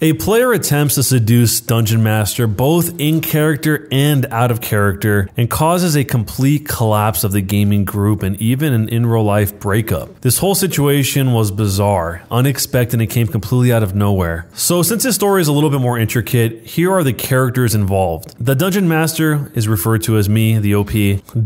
A player attempts to seduce Dungeon Master both in character and out of character and causes a complete collapse of the gaming group and even an in-real life breakup. This whole situation was bizarre, unexpected, and came completely out of nowhere. So since this story is a little bit more intricate, here are the characters involved. The Dungeon Master is referred to as me, the OP.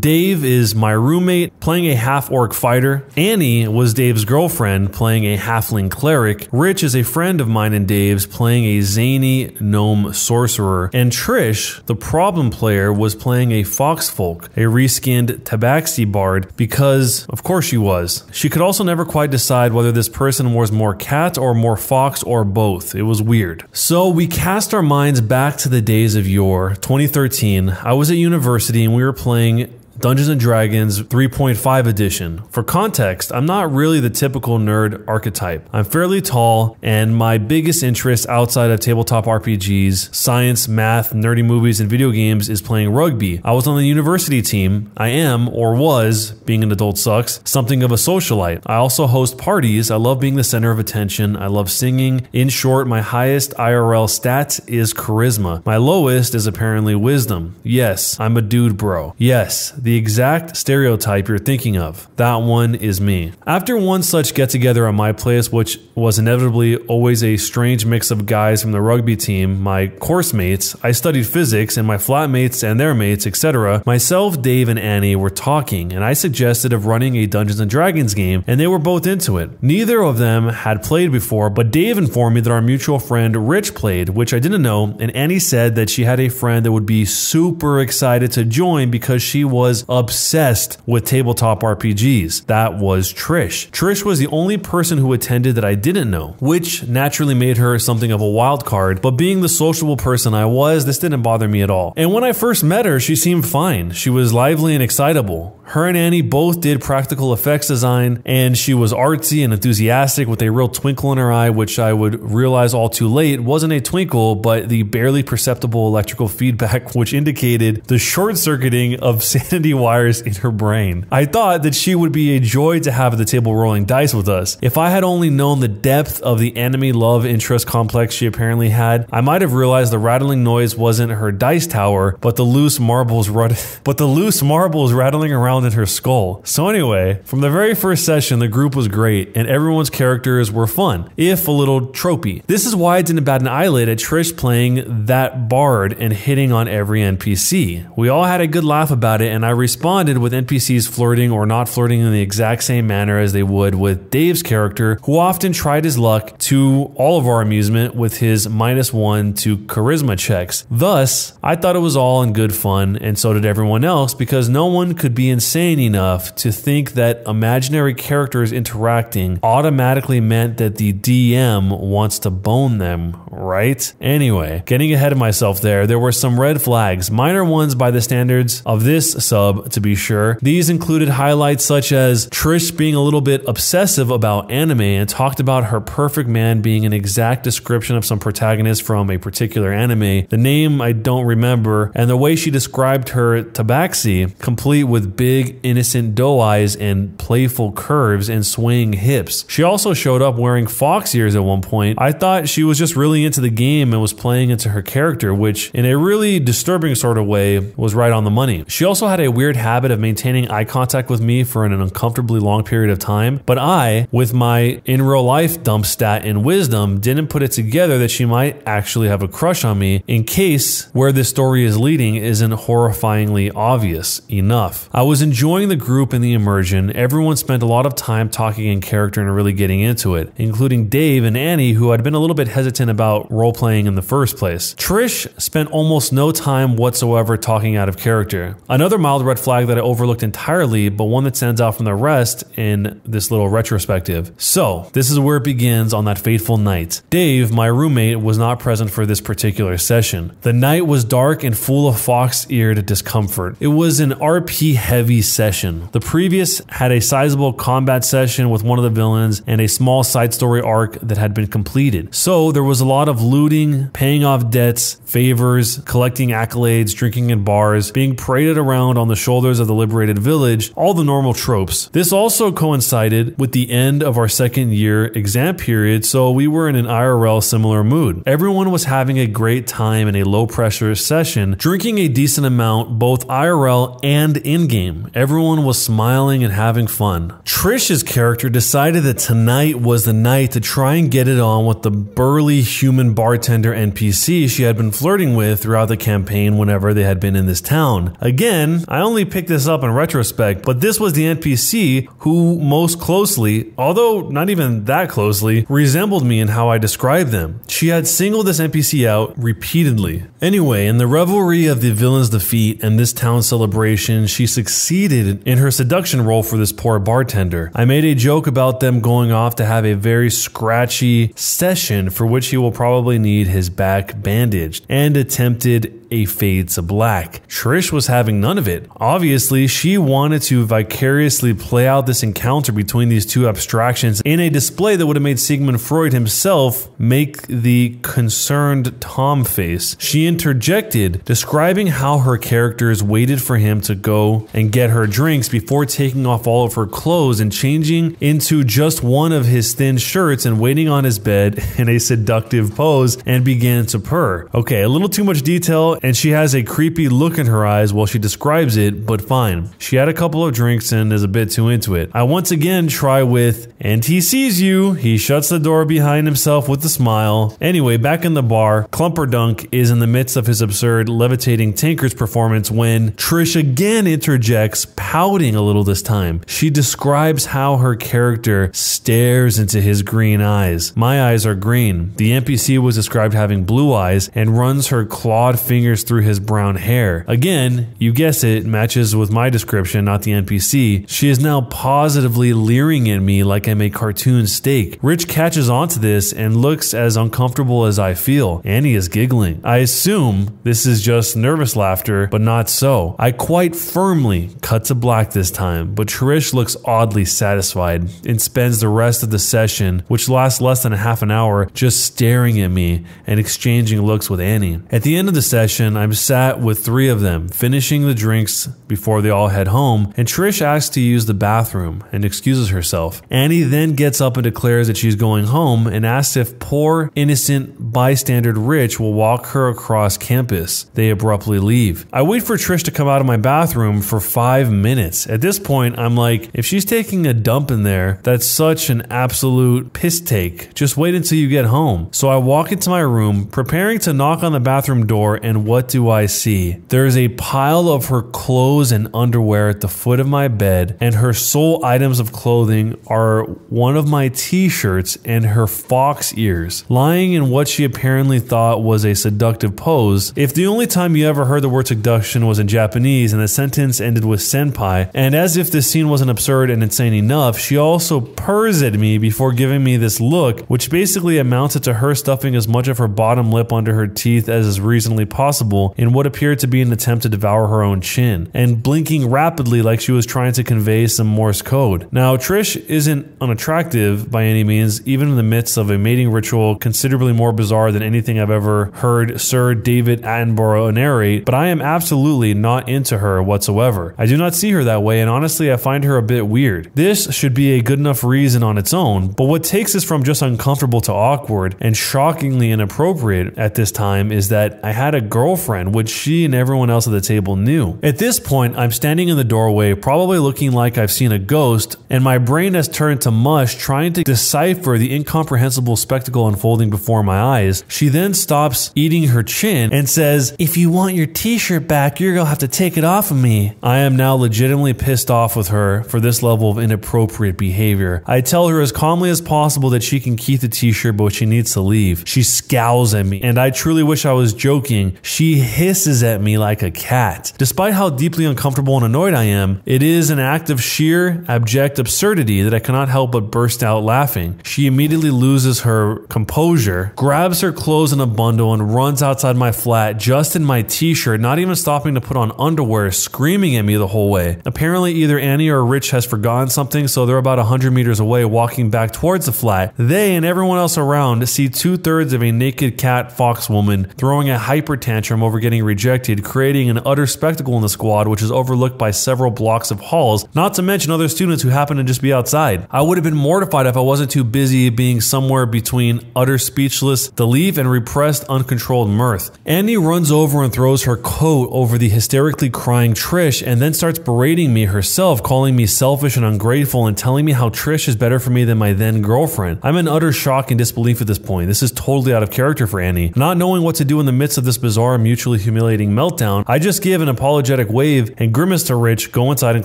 Dave is my roommate, playing a half-orc fighter. Annie was Dave's girlfriend, playing a halfling cleric. Rich is a friend of mine and Dave's, playing a zany gnome sorcerer. And Trish, the problem player, was playing a foxfolk, a reskinned TABAXI bard, because of course she was. She could also never quite decide whether this person was more cat or more fox or both. It was weird. So we cast our minds back to the days of yore, 2013. I was at university and we were playing Dungeons & Dragons 3.5 edition. For context, I'm not really the typical nerd archetype. I'm fairly tall, and my biggest interest outside of tabletop RPGs, science, math, nerdy movies, and video games is playing rugby. I was on the university team. I am, or was, being an adult sucks, something of a socialite. I also host parties. I love being the center of attention. I love singing. In short, my highest IRL stat is charisma. My lowest is apparently wisdom. Yes, I'm a dude bro. Yes, the exact stereotype you're thinking of. That one is me. After one such get-together at my place, which was inevitably always a strange mix of guys from the rugby team, my course mates, I studied physics, and my flatmates and their mates, etc., myself, Dave, and Annie were talking, and I suggested of running a Dungeons & Dragons game, and they were both into it. Neither of them had played before, but Dave informed me that our mutual friend Rich played, which I didn't know, and Annie said that she had a friend that would be super excited to join because she was obsessed with tabletop RPGs. That was Trish. Trish was the only person who attended that I didn't know, which naturally made her something of a wild card, but being the sociable person I was, this didn't bother me at all. And when I first met her, she seemed fine. She was lively and excitable. Her and Annie both did practical effects design, and she was artsy and enthusiastic with a real twinkle in her eye, which I would realize all too late wasn't a twinkle, but the barely perceptible electrical feedback which indicated the short-circuiting of sanity wires in her brain. I thought that she would be a joy to have at the table rolling dice with us. If I had only known the depth of the enemy love interest complex she apparently had, I might have realized the rattling noise wasn't her dice tower, but the loose marbles rattling around in her skull. So anyway, from the very first session, the group was great, and everyone's characters were fun, if a little tropey. This is why I didn't bat an eyelid at Trish playing that bard and hitting on every NPC. We all had a good laugh about it, and I responded with NPCs flirting or not flirting in the exact same manner as they would with Dave's character, who often tried his luck, to all of our amusement, with his -1 to charisma checks. Thus, I thought it was all in good fun, and so did everyone else, because no one could be insane enough to think that imaginary characters interacting automatically meant that the DM wants to bone them, right? Anyway, getting ahead of myself there were some red flags, minor ones by the standards of this sub, to be sure. These included highlights such as Trish being a little bit obsessive about anime and talked about her perfect man being an exact description of some protagonist from a particular anime. The name I don't remember, and the way she described her tabaxi, complete with big, innocent doe eyes and playful curves and swaying hips. She also showed up wearing fox ears at one point. I thought she was just really into the game and was playing into her character, which in a really disturbing sort of way was right on the money. She also had a weird habit of maintaining eye contact with me for an uncomfortably long period of time, but I, with my in real life dump stat and wisdom, didn't put it together that she might actually have a crush on me, in case where this story is leading isn't horrifyingly obvious enough. I was enjoying the group and the immersion. Everyone spent a lot of time talking in character and really getting into it, including Dave and Annie, who had been a little bit hesitant about role-playing in the first place. Trish spent almost no time whatsoever talking out of character. Another mild red flag that I overlooked entirely, but one that stands out from the rest in this little retrospective. So, this is where it begins on that fateful night. Dave, my roommate, was not present for this particular session. The night was dark and full of fox-eared discomfort. It was an RP-heavy session. The previous had a sizable combat session with one of the villains and a small side story arc that had been completed. So, there was a lot of of looting, paying off debts, favors, collecting accolades, drinking in bars, being paraded around on the shoulders of the liberated village, all the normal tropes. This also coincided with the end of our second year exam period, so we were in an IRL similar mood. Everyone was having a great time in a low pressure session, drinking a decent amount both IRL and in-game. Everyone was smiling and having fun. Trish's character decided that tonight was the night to try and get it on with the burly human bartender NPC she had been flirting with throughout the campaign whenever they had been in this town. Again, I only picked this up in retrospect, but this was the NPC who most closely, although not even that closely, resembled me in how I described them. She had singled this NPC out repeatedly. Anyway, in the revelry of the villain's defeat and this town celebration, she succeeded in her seduction role for this poor bartender. I made a joke about them going off to have a very scratchy session for which he will probably need his back bandaged, and attempted a fade to black. Trish was having none of it. Obviously, she wanted to vicariously play out this encounter between these two abstractions in a display that would have made Sigmund Freud himself make the concerned Tom face. She interjected, describing how her characters waited for him to go and get her drinks before taking off all of her clothes and changing into just one of his thin shirts and waiting on his bed in a seductive pose, and began to purr. Okay, a little too much detail, and she has a creepy look in her eyes while she describes it, but fine. She had a couple of drinks and is a bit too into it. I once again try with, and he sees you. He shuts the door behind himself with a smile. Anyway, back in the bar, Clumperdunk is in the midst of his absurd levitating Tinkers performance when Trish again interjects, pouting a little this time. She describes how her character stares into his green eyes. My eyes are green. The NPC was described having blue eyes and runs her clawed fingers through his brown hair. Again, you guess it, matches with my description, not the NPC. She is now positively leering at me like I'm a cartoon steak. Rich catches onto this and looks as uncomfortable as I feel. Annie is giggling. I assume this is just nervous laughter, but not so. I quite firmly cut to black this time, but Trish looks oddly satisfied and spends the rest of the session, which lasts less than a half an hour, just staring at me and exchanging looks with Annie. At the end of the session, I'm sat with three of them, finishing the drinks before they all head home, and Trish asks to use the bathroom and excuses herself. Annie then gets up and declares that she's going home and asks if poor, innocent, bystander Rich will walk her across campus. They abruptly leave. I wait for Trish to come out of my bathroom for 5 minutes. At this point, I'm like, if she's taking a dump in there, that's such an absolute piss take. Just wait until you get home. So I walk into my room, preparing to knock on the bathroom door, and what do I see? There's a pile of her clothes and underwear at the foot of my bed, and her sole items of clothing are one of my t-shirts and her fox ears, lying in what she apparently thought was a seductive pose. If the only time you ever heard the word seduction was in Japanese and the sentence ended with senpai, and as if this scene wasn't absurd and insane enough, she also purrs at me before giving me this look, which basically amounted to her stuffing as much of her bottom lip under her teeth as is reasonably possible in what appeared to be an attempt to devour her own chin, and blinking rapidly like she was trying to convey some Morse code. Now, Trish isn't unattractive by any means, even in the midst of a mating ritual considerably more bizarre than anything I've ever heard Sir David Attenborough narrate, but I am absolutely not into her whatsoever. I do not see her that way, and honestly I find her a bit weird. This should be a good enough reason on its own, but what takes this from just uncomfortable to awkward and shockingly inappropriate at this time is that I had a girlfriend, which she and everyone else at the table knew. At this point, I'm standing in the doorway, probably looking like I've seen a ghost, and my brain has turned to mush trying to decipher the incomprehensible spectacle unfolding before my eyes. She then stops eating her chin and says, "If you want your t-shirt back, you're gonna have to take it off of me." I am now legitimately pissed off with her for this level of inappropriate behavior. I tell her as calmly as possible that she can keep the t-shirt, but she needs to leave. She scowls at me, and I truly wish I was joking. She hisses at me like a cat. Despite how deeply uncomfortable and annoyed I am, it is an act of sheer, abject absurdity that I cannot help but burst out laughing. She immediately loses her composure, grabs her clothes in a bundle, and runs outside my flat just in my t-shirt, not even stopping to put on underwear, screaming at me the whole way. Apparently either Annie or Rich has forgotten something, so they're about 100 meters away walking back towards the flat. They and everyone else around see 2/3 of a naked cat fox woman throwing a hyper tantrum over getting rejected, creating an utter spectacle in the squad, which is overlooked by several blocks of halls, not to mention other students who happen to just be outside. I would have been mortified if I wasn't too busy being somewhere between utter speechless relief and repressed uncontrolled mirth. Annie runs over and throws her coat over the hysterically crying Trish and then starts berating me herself, calling me selfish and ungrateful and telling me how Trish is better for me than my then girlfriend. I'm in utter shock and disbelief at this point. This is totally out of character for Annie. Not knowing what to do in the midst of this bizarre, mutually humiliating meltdown, I just give an apologetic wave and grimace to Rich, go inside and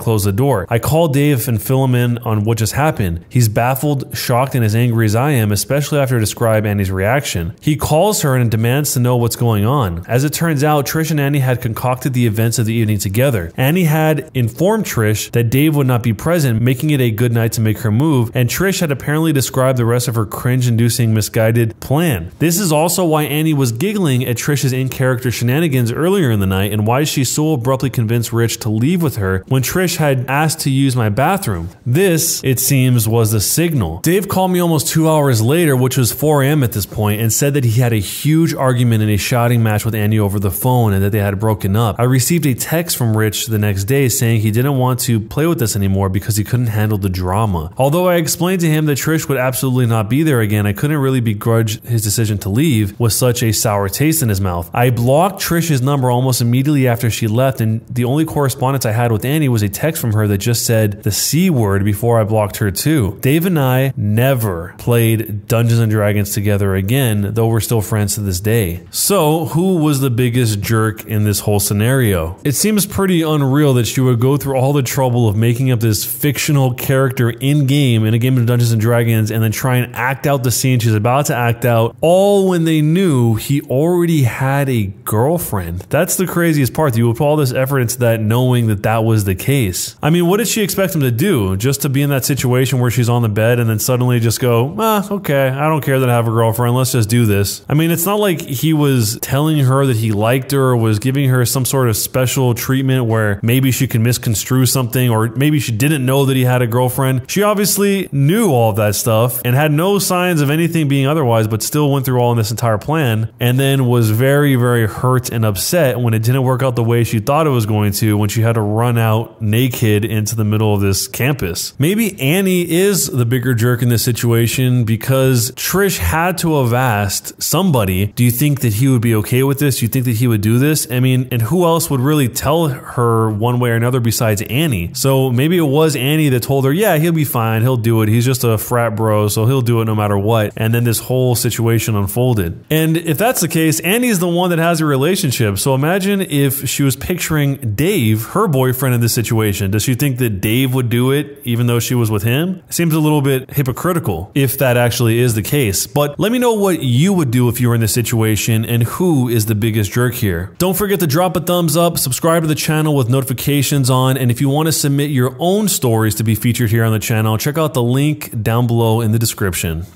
close the door. I call Dave and fill him in on what just happened. He's baffled, shocked, and as angry as I am, especially after I describe Annie's reaction. He calls her and demands to know what's going on. As it turns out, Trish and Annie had concocted the events of the evening together. Annie had informed Trish that Dave would not be present, making it a good night to make her move, and Trish had apparently described the rest of her cringe-inducing, misguided plan. This is also why Annie was giggling at Trish's in-character shenanigans earlier in the night and why she so abruptly convinced Rich to leave with her when Trish had asked to use my bathroom. This, it seems, was the signal. Dave called me almost 2 hours later, which was 4 a.m. at this point, and said that he had a huge argument and a shouting match with Annie over the phone and that they had broken up. I received a text from Rich the next day saying he didn't want to play with this anymore because he couldn't handle the drama. Although I explained to him that Trish would absolutely not be there again, I couldn't really begrudge his decision to leave with such a sour taste in his mouth. I blocked Trish's number almost immediately after she left, and the only correspondence I had with Annie was a text from her that just said the C word before I blocked her too. Dave and I never played Dungeons and Dragons together again, though we're still friends to this day. So, who was the biggest jerk in this whole scenario? It seems pretty unreal that she would go through all the trouble of making up this fictional character in-game in a game of Dungeons and Dragons and then try and act out the scene she's about to act out, all when they knew he already had a girlfriend. That's the craziest part. You would put all this effort into that knowing that that was the case. I mean, what did she expect him to do? Just to be in that situation where she's on the bed and then suddenly just go, okay, I don't care that I have a girlfriend, let's just do this. I mean, it's not like he was telling her that he liked her or was giving her some sort of special treatment where maybe she could misconstrue something or maybe she didn't know that he had a girlfriend. She obviously knew all of that stuff and had no signs of anything being otherwise, but still went through all in this entire plan and then was very, very hurt and upset when it didn't work out the way she thought it was going to when she had to run out naked into the middle of this campus. Maybe Annie is the bigger jerk in this situation because Trish had to have asked somebody, do you think that he would be okay with this? Do you think that he would do this? I mean, and who else would really tell her one way or another besides Annie? So maybe it was Annie that told her, yeah, he'll be fine, he'll do it. He's just a frat bro, so he'll do it no matter what. And then this whole situation unfolded. And if that's the case, Annie's the one that has a relationship. So imagine if she was picturing Dave, her boyfriend, in this situation. Does she think that Dave would do it even though she was with him? It seems a little bit hypocritical if that actually is the case. But let me know what you would do if you were in this situation and who is the biggest jerk here. Don't forget to drop a thumbs up, subscribe to the channel with notifications on, and if you want to submit your own stories to be featured here on the channel, check out the link down below in the description.